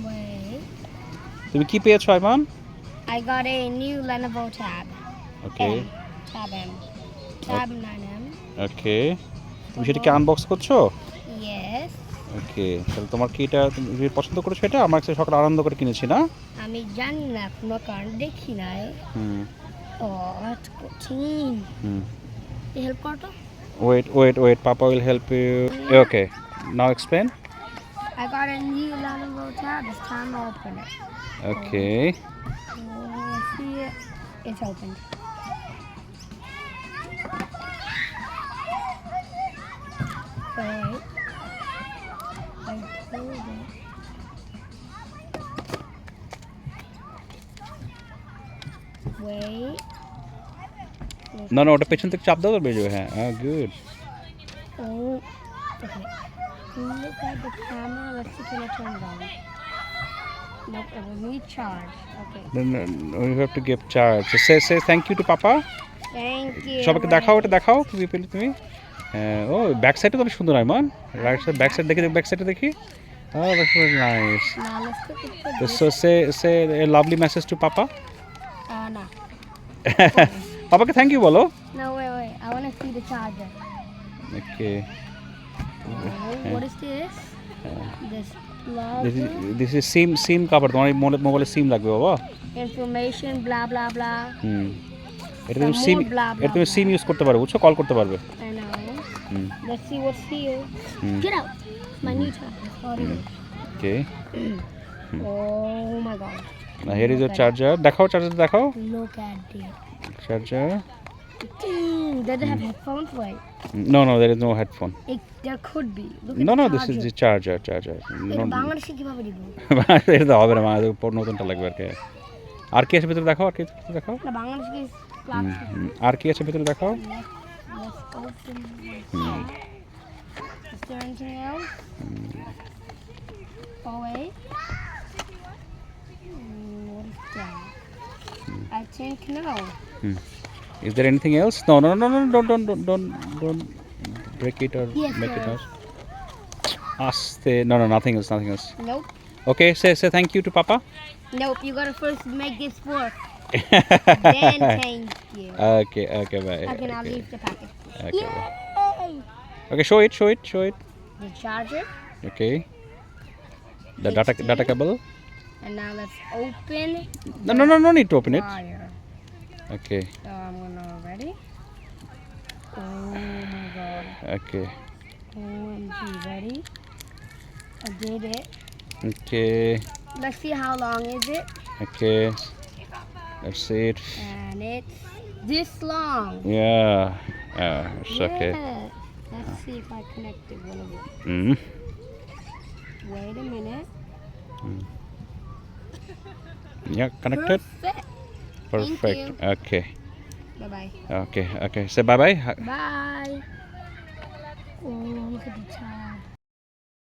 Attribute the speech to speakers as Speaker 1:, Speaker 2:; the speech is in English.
Speaker 1: Wait.
Speaker 2: তুমি কি পেয়েছো Ayman?
Speaker 1: I got a new Lenovo Tab.
Speaker 2: Okay
Speaker 1: M. Tab M. Tab 9M.
Speaker 2: ওকে, তুমি সেটা কি আনবক্স করছো?
Speaker 1: Yes.
Speaker 2: ওকে, তাহলে তোমার কি এটা তুমি পছন্দ করেছো? এটা আমার কাছে সকালে আনন্দ করে কিনেছি না?
Speaker 1: আমি জানি না কোনো কারণ দেখি নাই।
Speaker 2: হুম
Speaker 1: ও it's কঠিন।
Speaker 2: হুম
Speaker 1: হেল্প করো।
Speaker 2: wait, Papa will help you. Okay, now explain.
Speaker 1: I got a new Lenovo Tab. It's time to open it.
Speaker 2: Okay.
Speaker 1: See it? It's opened. Wait. I pulled it. Wait.
Speaker 2: না না, ওটা পেছন থেকে চাপ দাও তো বেজে যাবে। হ্যাঁ good.
Speaker 1: Oh. Okay. Look at the camera. Let's see, can I turn it on? Nope, it will need charge. Okay.
Speaker 2: Then you have to give charge. So say thank you to Papa.
Speaker 1: Thank you.
Speaker 2: সবাইকে দেখাও, এটা দেখাও তুমি পেলে তুমি। ও back সাইডে তো সুন্দর Aiman. Right side, back side দেখি, ব্যাক সাইডে দেখি। Oh, that's very nice.
Speaker 1: Now let's put it for
Speaker 2: So say a lovely message to Papa.
Speaker 1: no.
Speaker 2: পাপাকে থ্যাংক ইউ বলো।
Speaker 1: No, wait. I want to see the charger.
Speaker 2: Okay.
Speaker 1: What is this? This plug.
Speaker 2: This is SIM cover. তোমার মোবাইলে সিম লাগবে বাবা।
Speaker 1: Information, blah blah blah.
Speaker 2: এটা তুমি সিম, এটা তুমি সিম ইউজ করতে পারবে, বুঝছো? কল করতে পারবে।
Speaker 1: I know. Let's see what's here. Get out. My new tablet.
Speaker 2: Okay.
Speaker 1: Oh my god.
Speaker 2: Now here is your charger. দেখাও চার্জার দেখাও।
Speaker 1: Look at it.
Speaker 2: Charger.
Speaker 1: Does it have headphones? Wait.
Speaker 2: No, there is no headphone.
Speaker 1: There could be. Look at
Speaker 2: No,
Speaker 1: the
Speaker 2: this is the charger.
Speaker 1: এটা বাংলাদেশে কিভাবে দিব?
Speaker 2: এটা তো হবে না, আমাদের নতুনটা লাগবে আর কি। আর কি আছে ভিতরে দেখাও, আর কি আছে ভিতরে দেখাও।
Speaker 1: না বাংলাদেশে
Speaker 2: আর কি আছে ভিতরে দেখাও।
Speaker 1: Let's open this. Is there anything else? Oh wait. What is that? I think no.
Speaker 2: Is there anything else? No, don't break it or
Speaker 1: Yes,
Speaker 2: make it
Speaker 1: there
Speaker 2: noise. Aste, no, nothing else.
Speaker 1: Nope.
Speaker 2: Okay, say thank you to Papa.
Speaker 1: Nope, you gotta first make this work. Then thank you.
Speaker 2: Okay, bye.
Speaker 1: Okay, now leave the packet.
Speaker 2: Okay,
Speaker 1: Yay!
Speaker 2: okay, show it.
Speaker 1: The charger.
Speaker 2: Okay. The data cable.
Speaker 1: And now let's open.
Speaker 2: No need to open it.
Speaker 1: Wire.
Speaker 2: Okay.
Speaker 1: So I'm gonna ready. Oh my god.
Speaker 2: Okay.
Speaker 1: OMG, ready? I did it.
Speaker 2: Okay.
Speaker 1: Let's see how long is it.
Speaker 2: Okay. Let's see it.
Speaker 1: And it's this long.
Speaker 2: Yeah. It's okay.
Speaker 1: Let's see if I connected one of it. Wait a minute.
Speaker 2: Yeah, connected.
Speaker 1: Perfect.
Speaker 2: Perfect. Okay.
Speaker 1: Bye-bye.
Speaker 2: Okay. Say bye.
Speaker 1: Bye. Oh, look at the tab.